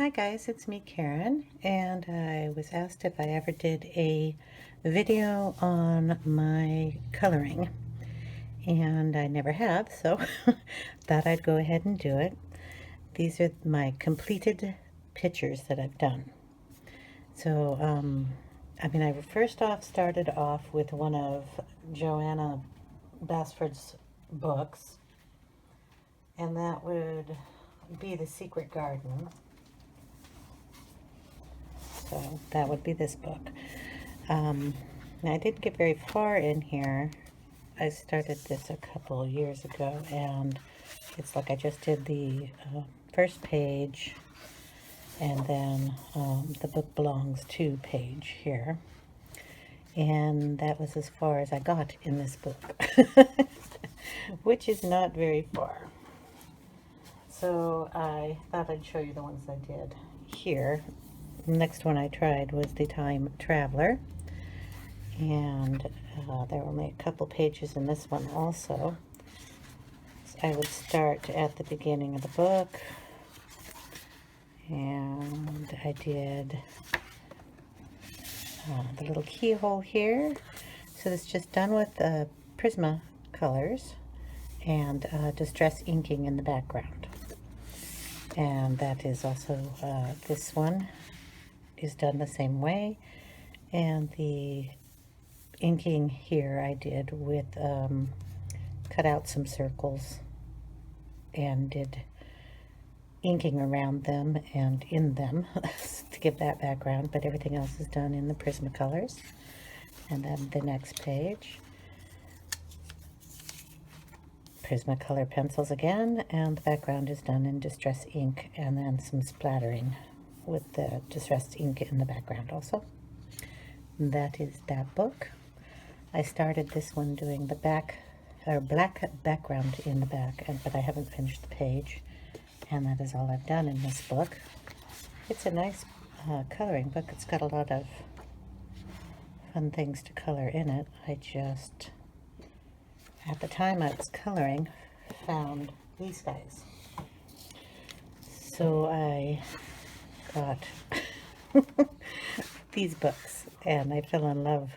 Hi guys, it's me Karen, and I was asked if I ever did a video on my coloring, and I never have, so thought I'd go ahead and do it. These are my completed pictures that I've done. So, I first off started off with one of Joanna Basford's books, and that would be The Secret Garden. So that would be this book. Now I didn't get very far in here. I started this a couple years ago, and it's like I just did the first page, and then the book belongs to page here. And that was as far as I got in this book, which is not very far. So I thought I'd show you the ones I did here. The next one I tried was the Time Traveler, and there were only a couple pages in this one also. So I would start at the beginning of the book, and I did the little keyhole here. So this is just done with Prisma colors and distress inking in the background. And that is also, this one is done the same way, and the inking here I did with cut out some circles and did inking around them and in them to give that background, but everything else is done in the Prismacolors. And then the next page, Prismacolor pencils again, and the background is done in distress ink, and then some splattering with the distressed ink in the background also. And that is that book. I started this one doing the black background in the back, but I haven't finished the page, and that is all I've done in this book. It's a nice coloring book. It's got a lot of fun things to color in it. I just, at the time I was coloring, found these guys. So I got these books, and I fell in love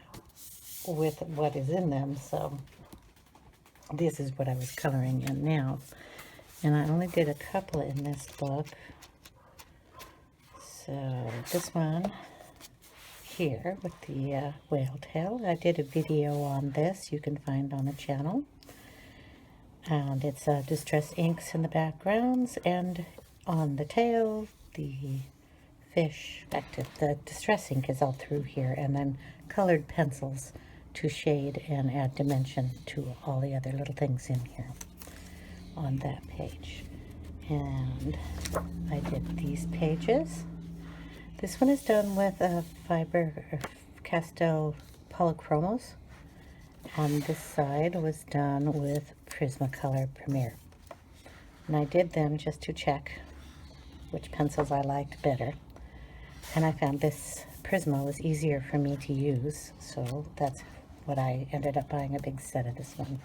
with what is in them, so this is what I was coloring in now. And I only did a couple in this book. So this one here with the whale tail, I did a video on this, you can find on the channel. And it's distress inks in the backgrounds, and on the tail, the fish, the distress ink is all through here, and then colored pencils to shade and add dimension to all the other little things in here on that page. And I did these pages. This one is done with a Faber-Castell Polychromos, and this side was done with Prismacolor Premier. And I did them just to check which pencils I liked better. And I found this Prisma was easier for me to use, so that's what I ended up buying, a big set of this one.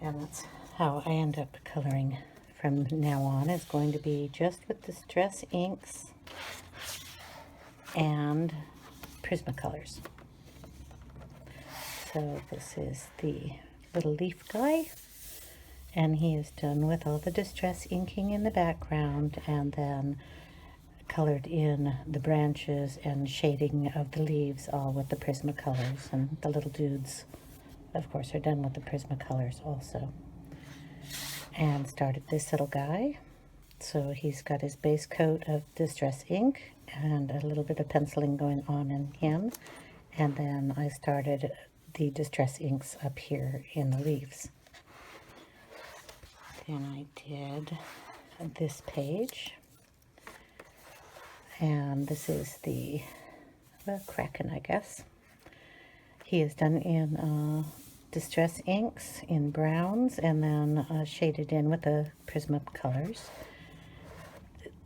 And that's how I end up coloring from now on, is going to be just with distress inks and Prismacolors. So this is the little leaf guy, and he is done with all the distress inking in the background, and then colored in the branches and shading of the leaves, all with the Prismacolors. And the little dudes, of course, are done with the Prismacolors also. And started this little guy. So he's got his base coat of distress ink and a little bit of penciling going on in him. And then I started the distress inks up here in the leaves. Then I did this page. And this is the Kraken, I guess. He is done in distress inks in browns, and then shaded in with the Prismacolors.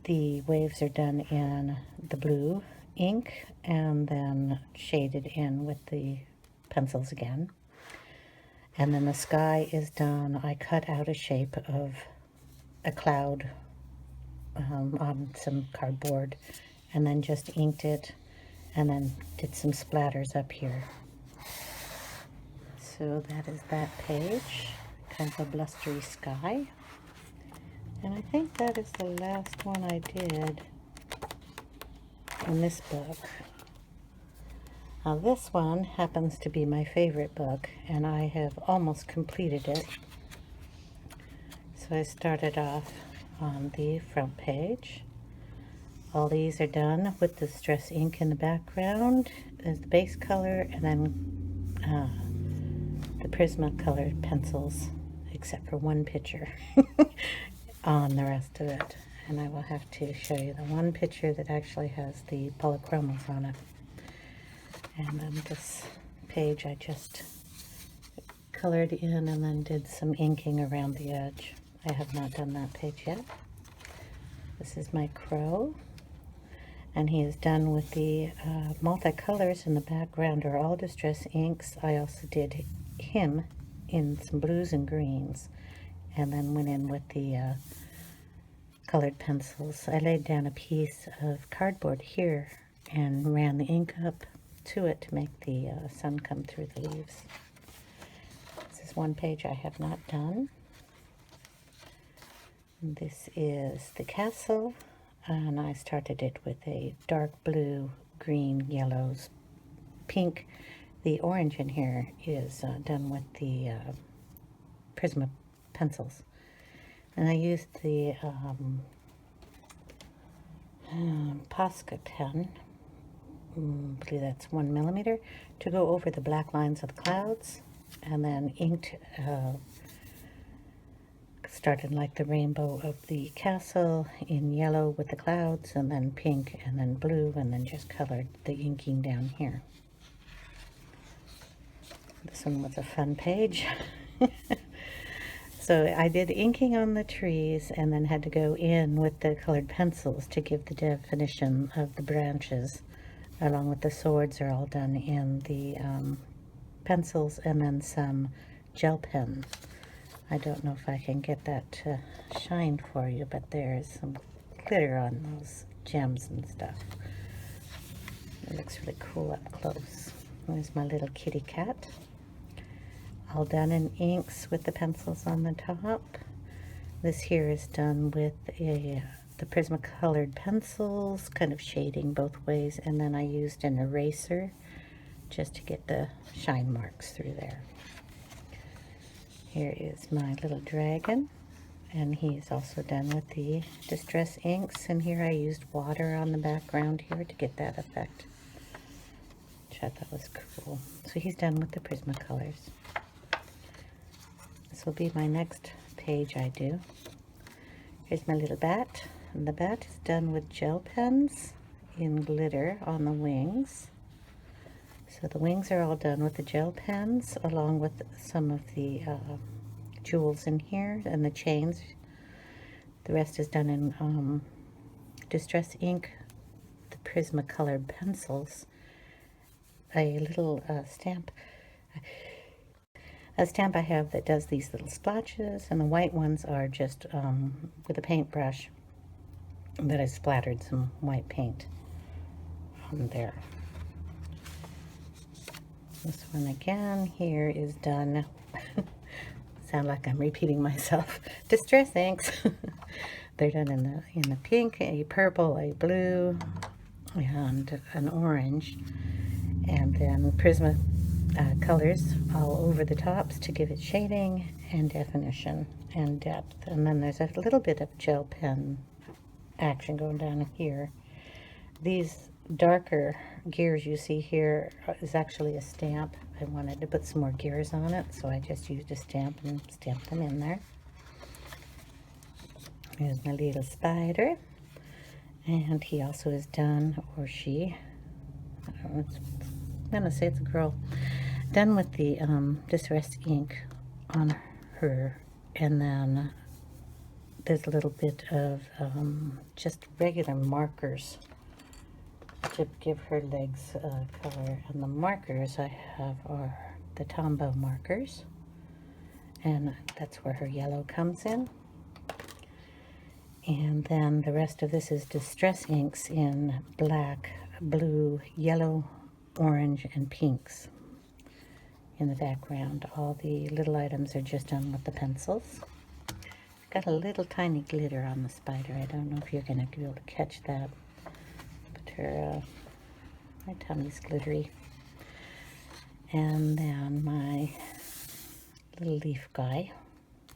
The waves are done in the blue ink, and then shaded in with the pencils again. And then the sky is done, I cut out a shape of a cloud on some cardboard, and then just inked it, and then did some splatters up here. So that is that page, kind of a blustery sky. And I think that is the last one I did in this book. Now this one happens to be my favorite book, and I have almost completed it. So I started off on the front page. All these are done with the distress ink in the background as the base color, and then the Prismacolor pencils, except for one picture on the rest of it. And I will have to show you the one picture that actually has the polychromos on it. And then this page I just colored in and then did some inking around the edge. I have not done that page yet. This is my crow, and he is done with the multicolors in the background are all distress inks. I also did him in some blues and greens, and then went in with the colored pencils. I laid down a piece of cardboard here and ran the ink up to it to make the sun come through the leaves. This is one page I have not done. This is the castle, and I started it with a dark blue, green, yellows, pink. The orange in here is done with the Prisma pencils. And I used the Posca pen, I believe that's 1 millimeter, to go over the black lines of the clouds, and then inked, started like the rainbow of the castle in yellow with the clouds, and then pink, and then blue, and then just colored the inking down here. This one was a fun page. So I did inking on the trees and then had to go in with the colored pencils to give the definition of the branches, along with the swords are all done in the pencils, and then some gel pen. I don't know if I can get that to shine for you, but there's some glitter on those gems and stuff. It looks really cool up close. There's my little kitty cat. All done in inks with the pencils on the top. This here is done with the Prismacolored pencils, kind of shading both ways, and then I used an eraser just to get the shine marks through there. Here is my little dragon, and he's also done with the distress inks, and here I used water on the background here to get that effect, which I thought was cool. So he's done with the Prismacolors. This will be my next page I do. Here's my little bat, and the bat is done with gel pens in glitter on the wings. So the wings are all done with the gel pens, along with some of the jewels in here and the chains. The rest is done in distress ink, the Prismacolored pencils. A little stamp I have that does these little splotches, and the white ones are just with a paintbrush that I splattered some white paint on there. This one again here is done, sound like I'm repeating myself, distress inks. They're done in the pink, a purple, a blue, and an orange, and then Prisma colors all over the tops to give it shading and definition and depth. And then there's a little bit of gel pen action going down here. These darker gears you see here is actually a stamp. I wanted to put some more gears on it, so I just used a stamp and stamped them in there. Here's my little spider, and he also is done, or she, I don't know, I'm gonna say it's a girl, done with the distress ink on her, and then there's a little bit of just regular markers to give her legs color, and the markers I have are the Tombow markers, and that's where her yellow comes in. And then the rest of this is Distress inks in black, blue, yellow, orange, and pinks in the background. All the little items are just done with the pencils. Got a little tiny glitter on the spider. I don't know if you're going to be able to catch that, but my tummy's glittery. And then my little leaf guy.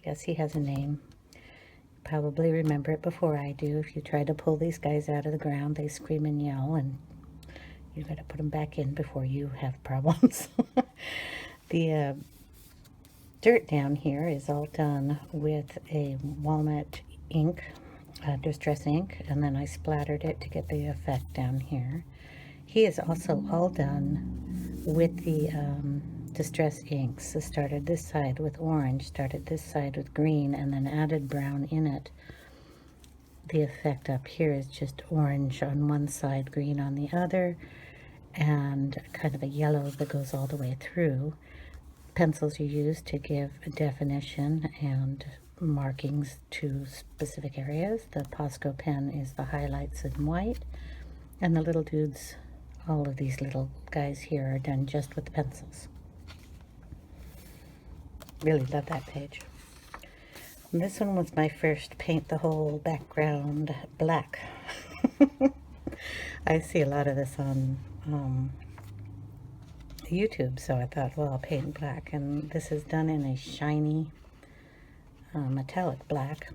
Yes, he has a name. Probably remember it before I do. If you try to pull these guys out of the ground, they scream and yell, and you got to put them back in before you have problems. The dirt down here is all done with a walnut ink, distress ink, and then I splattered it to get the effect down here. He is also all done with the distress inks. So started this side with orange, started this side with green, and then added brown in it. The effect up here is just orange on one side, green on the other, and kind of a yellow that goes all the way through. Pencils you use to give a definition and markings to specific areas. The Posco pen is the highlights in white, and the little dudes, all of these little guys here, are done just with the pencils. Really love that page. And this one was my first paint the whole background black. I see a lot of this on YouTube, so I thought, well, I'll paint black. And this is done in a shiny metallic black.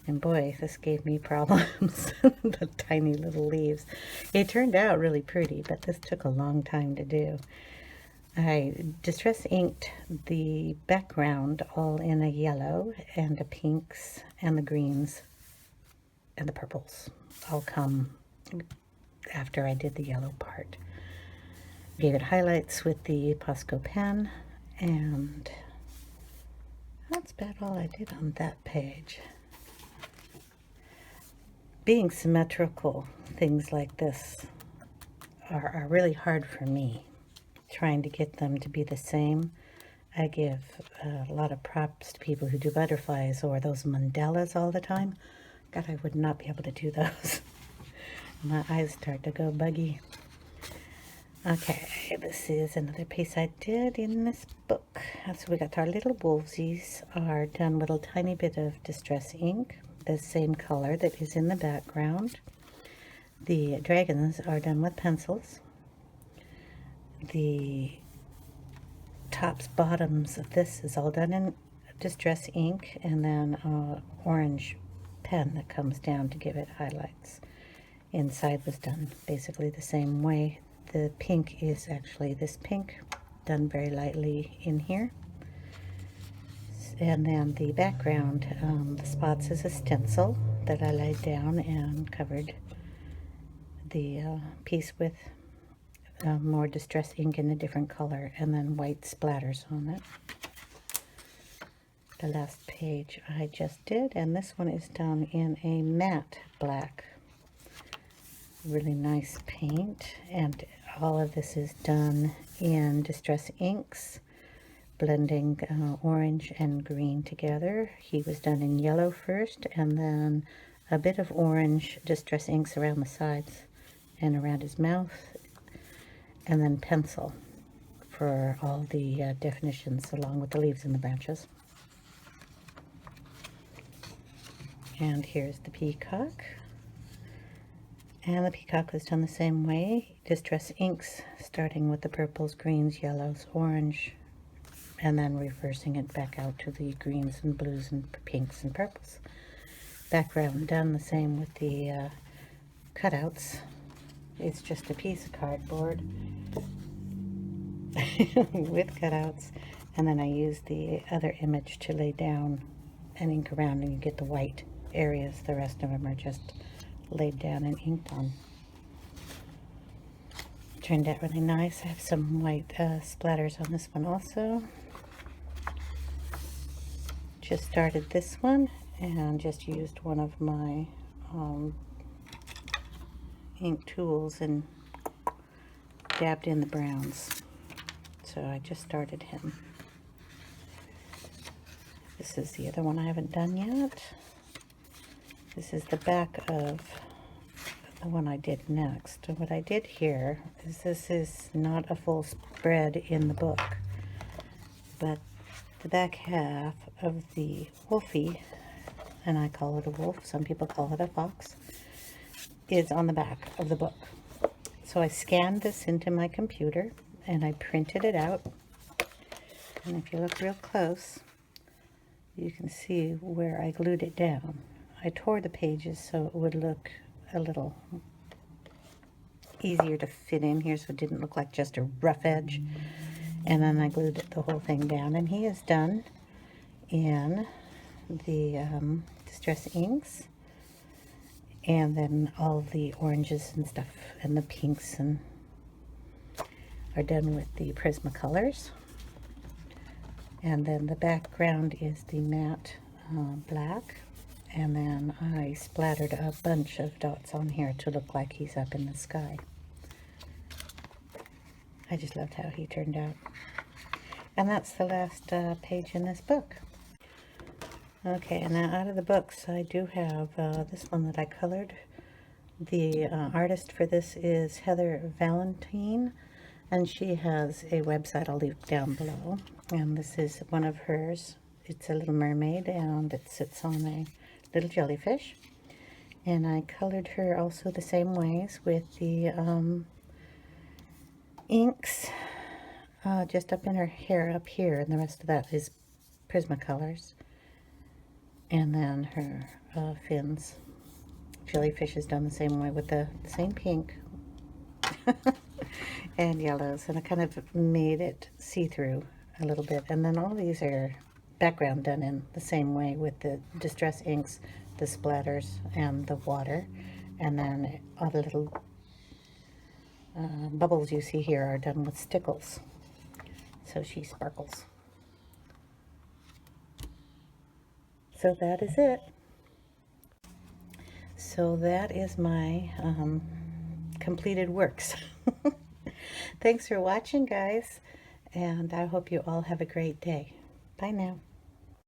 And boy, this gave me problems. The tiny little leaves. It turned out really pretty, but this took a long time to do. I distress inked the background all in a yellow, and the pinks and the greens and the purples all come after I did the yellow part. Gave it highlights with the Posco pen, and that's about all I did on that page. Being symmetrical, things like this are really hard for me. Trying to get them to be the same. I give a lot of props to people who do butterflies or those mandalas all the time. God, I would not be able to do those. My eyes start to go buggy. Okay, this is another piece I did in this book. So we got our little wolves. These are done with a tiny bit of distress ink, the same color that is in the background. The dragons are done with pencils. The tops, bottoms of this is all done in distress ink, and then orange pen that comes down to give it highlights. Inside was done basically the same way. The pink is actually this pink, done very lightly in here. And then the background, the spots is a stencil that I laid down and covered the piece with more distress ink in a different color, and then white splatters on it. The last page I just did, and this one is done in a matte black. Really nice paint, and all of this is done in distress inks, blending orange and green together. He was done in yellow first, and then a bit of orange distress inks around the sides and around his mouth, and then pencil for all the definitions along with the leaves and the branches. And here's the peacock. And the peacock was done the same way. Distress inks, starting with the purples, greens, yellows, orange, and then reversing it back out to the greens and blues and pinks and purples. Background done the same with the cutouts. It's just a piece of cardboard with cutouts, and then I use the other image to lay down and ink around, and you get the white areas. The rest of them are just laid down and inked on. Turned out really nice. I have some white splatters on this one also. Just started this one and just used one of my ink tools and dabbed in the browns. So I just started him. This is the other one I haven't done yet. This is the back of the one I did next. And what I did here is, this is not a full spread in the book, but the back half of the wolfie, and I call it a wolf, some people call it a fox, is on the back of the book. So I scanned this into my computer and I printed it out. And if you look real close, you can see where I glued it down. I tore the pages so it would look a little easier to fit in here, so it didn't look like just a rough edge. And then I glued the whole thing down, and he is done in the distress inks, and then all the oranges and stuff and the pinks and are done with the Prismacolors. And then the background is the matte black, and then I splattered a bunch of dots on here to look like he's up in the sky. I just loved how he turned out. And that's the last page in this book. Okay, and now out of the books, I do have this one that I colored. The artist for this is Heather Valentine, and she has a website I'll leave down below. And this is one of hers. It's a little mermaid, and it sits on a little jellyfish. And I colored her also the same ways with the inks just up in her hair up here, and the rest of that is Prismacolors. And then her fins. Jellyfish is done the same way with the same pink and yellows, and I kind of made it see-through a little bit. And then all these are background done in the same way with the distress inks, the splatters, and the water. And then all the little bubbles you see here are done with stickles, so she sparkles. So that is it. So that is my completed works. Thanks for watching, guys, and I hope you all have a great day. Bye now.